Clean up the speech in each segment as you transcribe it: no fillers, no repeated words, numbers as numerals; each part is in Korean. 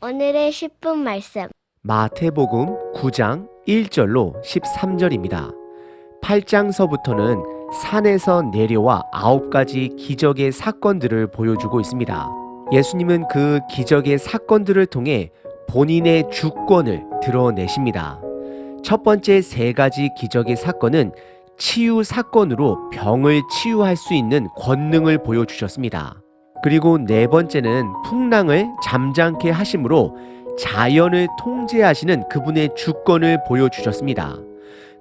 오늘의 10분 말씀. 마태복음 9장 1절로 13절입니다. 8장서부터는 산에서 내려와 9가지 기적의 사건들을 보여주고 있습니다. 예수님은 그 기적의 사건들을 통해 본인의 주권을 드러내십니다. 첫 번째 3가지 기적의 사건은 치유 사건으로 병을 치유할 수 있는 권능을 보여주셨습니다. 그리고 4번째는 풍랑을 잠잠케 하심으로 자연을 통제하시는 그분의 주권을 보여주셨습니다.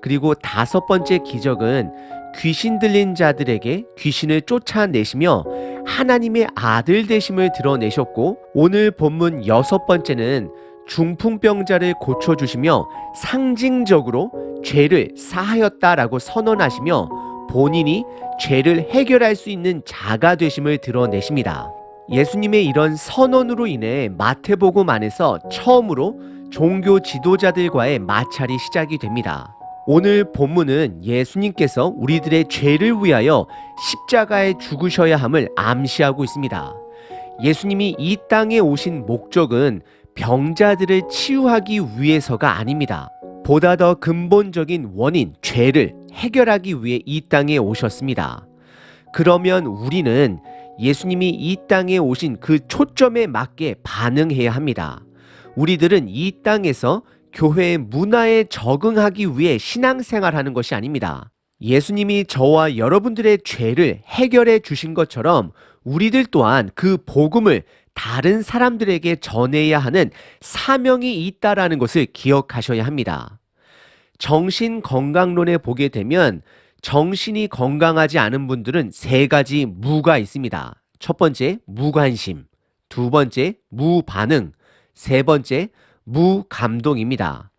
그리고 5번째 기적은 귀신 들린 자들에게 귀신을 쫓아내시며 하나님의 아들 되심을 드러내셨고, 오늘 본문 6번째는 중풍병자를 고쳐주시며 상징적으로 죄를 사하였다라고 선언하시며 본인이 죄를 해결할 수 있는 자가 되심을 드러내십니다. 예수님의 이런 선언으로 인해 마태복음 안에서 처음으로 종교 지도자들과의 마찰이 시작이 됩니다. 오늘 본문은 예수님께서 우리들의 죄를 위하여 십자가에 죽으셔야 함을 암시하고 있습니다. 예수님이 이 땅에 오신 목적은 병자들을 치유하기 위해서가 아닙니다. 보다 더 근본적인 원인, 죄를 해결하기 위해 이 땅에 오셨습니다. 그러면 우리는 예수님이 이 땅에 오신 그 초점에 맞게 반응해야 합니다. 우리들은 이 땅에서 교회의 문화에 적응하기 위해 신앙생활하는 것이 아닙니다. 예수님이 저와 여러분들의 죄를 해결해 주신 것처럼 우리들 또한 그 복음을 다른 사람들에게 전해야 하는 사명이 있다라는 것을 기억하셔야 합니다. 정신건강론에 보게 되면 정신이 건강하지 않은 분들은 3가지 무가 있습니다. 첫 번째, 무관심. 2번째, 무반응. 3번째, 무감동입니다.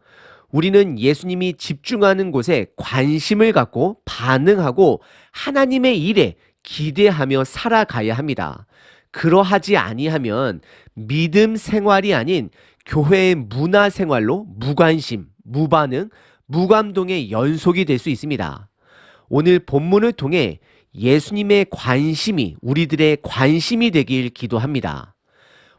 우리는 예수님이 집중하는 곳에 관심을 갖고 반응하고 하나님의 일에 기대하며 살아가야 합니다. 그러하지 아니하면 믿음 생활이 아닌 교회의 문화 생활로 무관심, 무반응, 무감동의 연속이 될 수 있습니다. 오늘 본문을 통해 예수님의 관심이 우리들의 관심이 되길 기도합니다.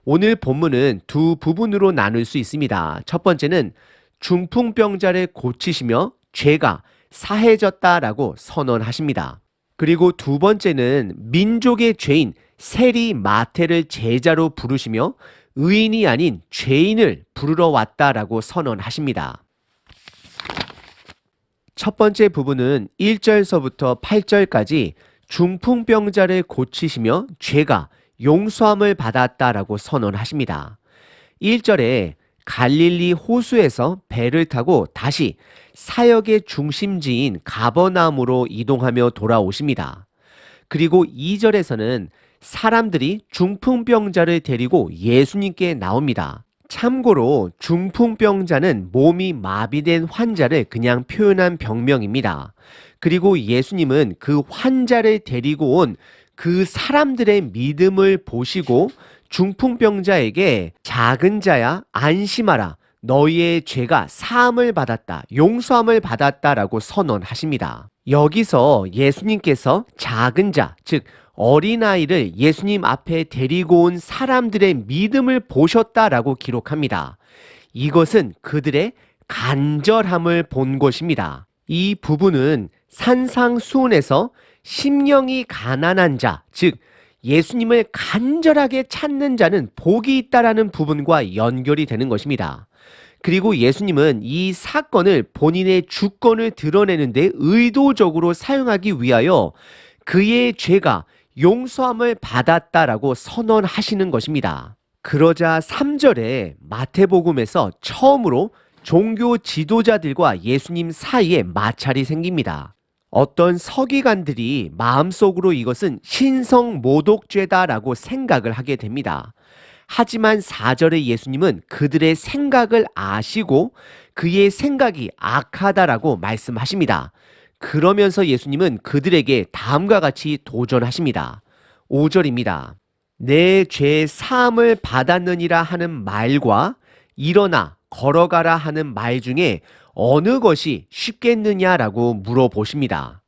오늘 본문은 2 부분으로 나눌 수 있습니다. 첫 번째는 중풍병자를 고치시며 죄가 사해졌다라고 선언하십니다. 그리고 2번째는 민족의 죄인 세리 마태를 제자로 부르시며 의인이 아닌 죄인을 부르러 왔다라고 선언하십니다. 첫 번째 부분은 1절서부터 8절까지 중풍병자를 고치시며 죄가 용서함을 받았다라고 선언하십니다. 1절에 갈릴리 호수에서 배를 타고 다시 사역의 중심지인 가버나움으로 이동하며 돌아오십니다. 그리고 2절에서는 사람들이 중풍병자를 데리고 예수님께 나옵니다. 참고로 중풍병자는 몸이 마비된 환자를 그냥 표현한 병명입니다. 그리고 예수님은 그 환자를 데리고 온 그 사람들의 믿음을 보시고 중풍병자에게 작은 자야 안심하라, 너희의 죄가 사함을 받았다, 용서함을 받았다라고 선언하십니다. 여기서 예수님께서 작은 자, 즉 어린아이를 예수님 앞에 데리고 온 사람들의 믿음을 보셨다라고 기록합니다. 이것은 그들의 간절함을 본 것입니다. 이 부분은 산상수훈에서 심령이 가난한 자, 즉 예수님을 간절하게 찾는 자는 복이 있다라는 부분과 연결이 되는 것입니다. 그리고 예수님은 이 사건을 본인의 주권을 드러내는 데 의도적으로 사용하기 위하여 그의 죄가 용서함을 받았다라고 선언하시는 것입니다. 그러자 3절에 마태복음에서 처음으로 종교 지도자들과 예수님 사이에 마찰이 생깁니다. 어떤 서기관들이 마음속으로 이것은 신성모독죄다라고 생각을 하게 됩니다. 하지만 4절의 예수님은 그들의 생각을 아시고 그의 생각이 악하다라고 말씀하십니다. 그러면서 예수님은 그들에게 다음과 같이 도전하십니다. 5절입니다. 내 죄 사함을 받았느니라 하는 말과 일어나 걸어가라 하는 말 중에 어느 것이 쉽겠느냐라고 물어보십니다.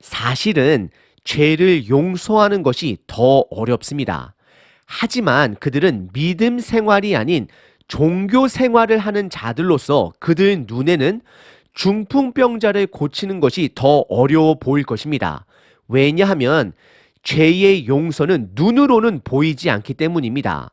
사실은 죄를 용서하는 것이 더 어렵습니다. 하지만 그들은 믿음 생활이 아닌 종교 생활을 하는 자들로서 그들 눈에는 중풍병자를 고치는 것이 더 어려워 보일 것입니다. 왜냐하면 죄의 용서는 눈으로는 보이지 않기 때문입니다.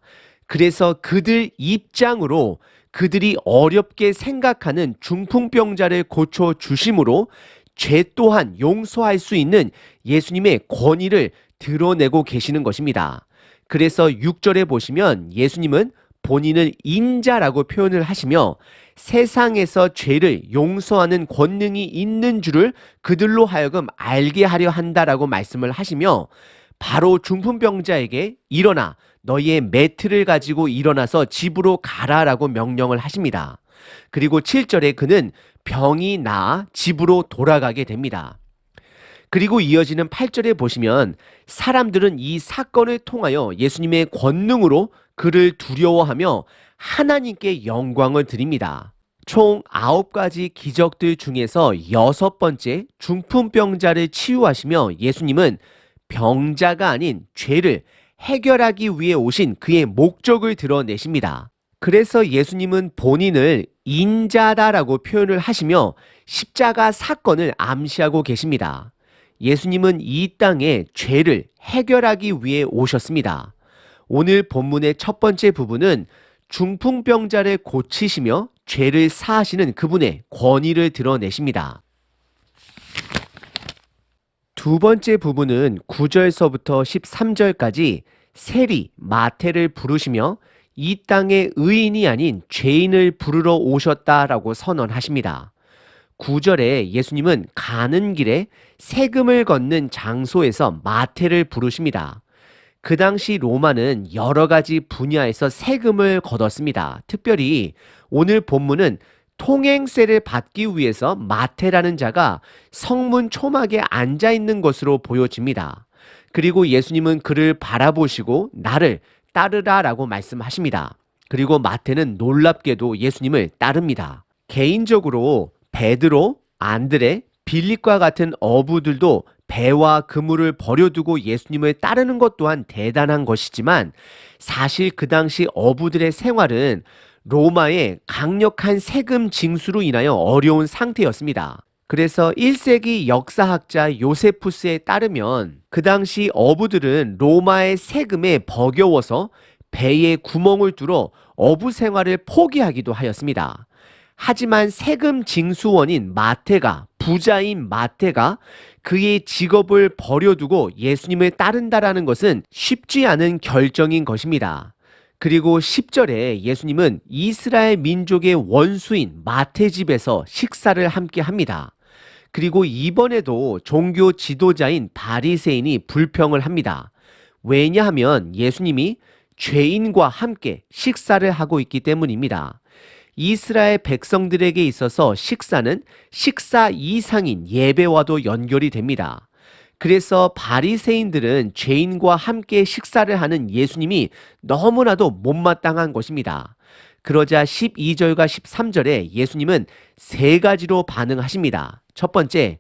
그래서 그들 입장으로 그들이 어렵게 생각하는 중풍병자를 고쳐 주심으로 죄 또한 용서할 수 있는 예수님의 권위를 드러내고 계시는 것입니다. 그래서 6절에 보시면 예수님은 본인을 인자라고 표현을 하시며 세상에서 죄를 용서하는 권능이 있는 줄을 그들로 하여금 알게 하려 한다라고 말씀을 하시며 바로 중풍병자에게 일어나 너희의 매트를 가지고 일어나서 집으로 가라라고 명령을 하십니다. 그리고 7절에 그는 병이 나아 집으로 돌아가게 됩니다. 그리고 이어지는 8절에 보시면 사람들은 이 사건을 통하여 예수님의 권능으로 그를 두려워하며 하나님께 영광을 드립니다. 총 9가지 기적들 중에서 6번째 중풍병자를 치유하시며 예수님은 병자가 아닌 죄를 해결하기 위해 오신 그의 목적을 드러내십니다. 그래서 예수님은 본인을 인자다라고 표현을 하시며 십자가 사건을 암시하고 계십니다. 예수님은 이 땅에 죄를 해결하기 위해 오셨습니다. 오늘 본문의 첫 번째 부분은 중풍병자를 고치시며 죄를 사하시는 그분의 권위를 드러내십니다. 두 번째 부분은 9절서부터 13절까지 세리 마태를 부르시며 이 땅의 의인이 아닌 죄인을 부르러 오셨다라고 선언하십니다. 9절에 예수님은 가는 길에 세금을 걷는 장소에서 마태를 부르십니다. 그 당시 로마는 여러 가지 분야에서 세금을 걷었습니다. 특별히 오늘 본문은 통행세를 받기 위해서 마태라는 자가 성문 초막에 앉아 있는 것으로 보여집니다. 그리고 예수님은 그를 바라보시고 나를 따르라라고 말씀하십니다. 그리고 마태는 놀랍게도 예수님을 따릅니다. 개인적으로 베드로, 안드레, 빌립과 같은 어부들도 배와 그물을 버려두고 예수님을 따르는 것 또한 대단한 것이지만 사실 그 당시 어부들의 생활은 로마의 강력한 세금 징수로 인하여 어려운 상태였습니다. 그래서 1세기 역사학자 요세푸스에 따르면 그 당시 어부들은 로마의 세금에 버겨워서 배에 구멍을 뚫어 어부 생활을 포기하기도 하였습니다. 하지만 세금 징수원인 마태가 부자인 마태가 그의 직업을 버려두고 예수님을 따른다라는 것은 쉽지 않은 결정인 것입니다. 그리고 10절에 예수님은 이스라엘 민족의 원수인 마태 집에서 식사를 함께 합니다. 그리고 이번에도 종교 지도자인 바리새인이 불평을 합니다. 왜냐하면 예수님이 죄인과 함께 식사를 하고 있기 때문입니다. 이스라엘 백성들에게 있어서 식사는 식사 이상인 예배와도 연결이 됩니다. 그래서 바리새인들은 죄인과 함께 식사를 하는 예수님이 너무나도 못마땅한 것입니다. 그러자 12절과 13절에 예수님은 3가지로 반응하십니다. 첫 번째,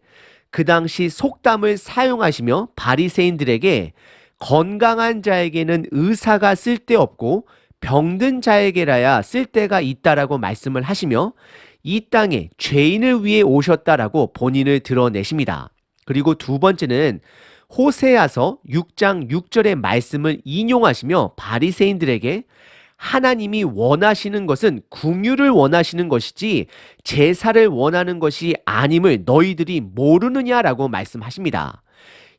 그 당시 속담을 사용하시며 바리새인들에게 건강한 자에게는 의사가 쓸데없고 병든 자에게라야 쓸데가 있다라고 말씀을 하시며 이 땅에 죄인을 위해 오셨다라고 본인을 드러내십니다. 그리고 두 번째는 호세아서 6장 6절의 말씀을 인용하시며 바리새인들에게 하나님이 원하시는 것은 긍휼을 원하시는 것이지 제사를 원하는 것이 아님을 너희들이 모르느냐라고 말씀하십니다.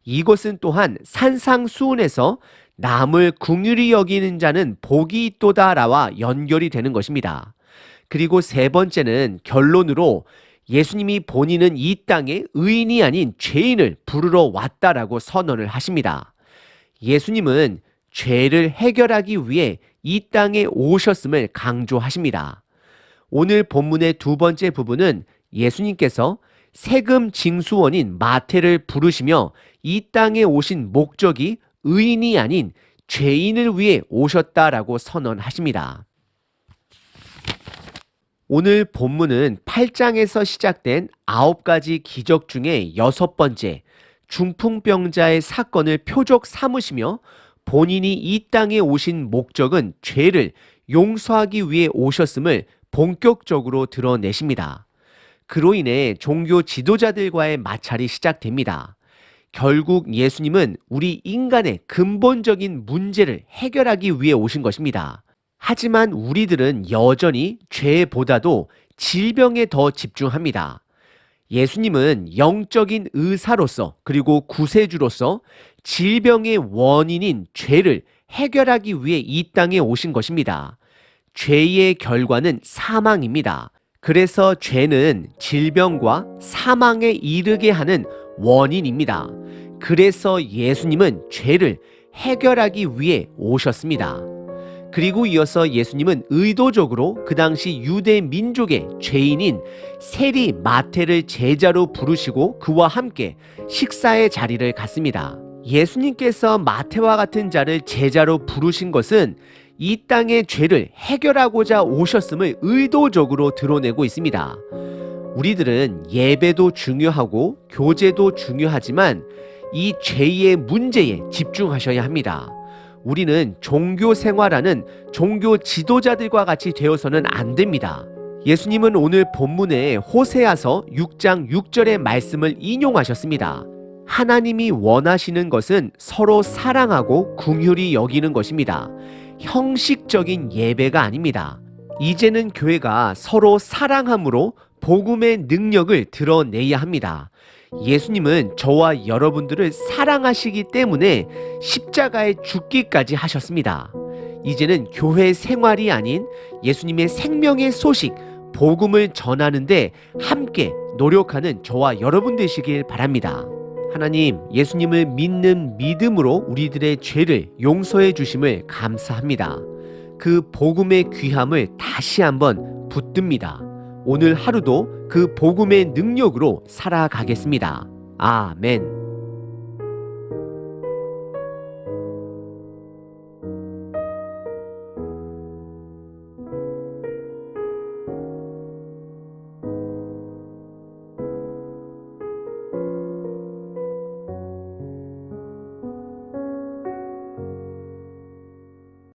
이것은 또한 산상수훈에서 남을 긍휼히 여기는 자는 복이 있도다라와 연결이 되는 것입니다. 그리고 세 번째는 결론으로 예수님이 본인은 이 땅에 의인이 아닌 죄인을 부르러 왔다라고 선언을 하십니다. 예수님은 죄를 해결하기 위해 이 땅에 오셨음을 강조하십니다. 오늘 본문의 두 번째 부분은 예수님께서 세금 징수원인 마태를 부르시며 이 땅에 오신 목적이 의인이 아닌 죄인을 위해 오셨다라고 선언하십니다. 오늘 본문은 8장에서 시작된 9가지 기적 중에 6번째 중풍병자의 사건을 표적 삼으시며 본인이 이 땅에 오신 목적은 죄를 용서하기 위해 오셨음을 본격적으로 드러내십니다. 그로 인해 종교 지도자들과의 마찰이 시작됩니다. 결국 예수님은 우리 인간의 근본적인 문제를 해결하기 위해 오신 것입니다. 하지만 우리들은 여전히 죄보다도 질병에 더 집중합니다. 예수님은 영적인 의사로서 그리고 구세주로서 질병의 원인인 죄를 해결하기 위해 이 땅에 오신 것입니다. 죄의 결과는 사망입니다. 그래서 죄는 질병과 사망에 이르게 하는 원인입니다. 그래서 예수님은 죄를 해결하기 위해 오셨습니다. 그리고 이어서 예수님은 의도적으로 그 당시 유대 민족의 죄인인 세리 마태를 제자로 부르시고 그와 함께 식사의 자리를 갖습니다. 예수님께서 마태와 같은 자를 제자로 부르신 것은 이 땅의 죄를 해결하고자 오셨음을 의도적으로 드러내고 있습니다. 우리들은 예배도 중요하고 교제도 중요하지만 이 죄의 문제에 집중하셔야 합니다. 우리는 종교 생활하는 종교 지도자들과 같이 되어서는 안 됩니다. 예수님은 오늘 본문에 호세아서 6장 6절의 말씀을 인용하셨습니다. 하나님이 원하시는 것은 서로 사랑하고 긍휼히 여기는 것입니다. 형식적인 예배가 아닙니다. 이제는 교회가 서로 사랑함으로 복음의 능력을 드러내야 합니다. 예수님은 저와 여러분들을 사랑하시기 때문에 십자가에 죽기까지 하셨습니다. 이제는 교회 생활이 아닌 예수님의 생명의 소식, 복음을 전하는데 함께 노력하는 저와 여러분 되시길 바랍니다. 하나님, 예수님을 믿는 믿음으로 우리들의 죄를 용서해 주심을 감사합니다. 그 복음의 귀함을 다시 한번 붙듭니다. 오늘 하루도 그 복음의 능력으로 살아가겠습니다. 아멘.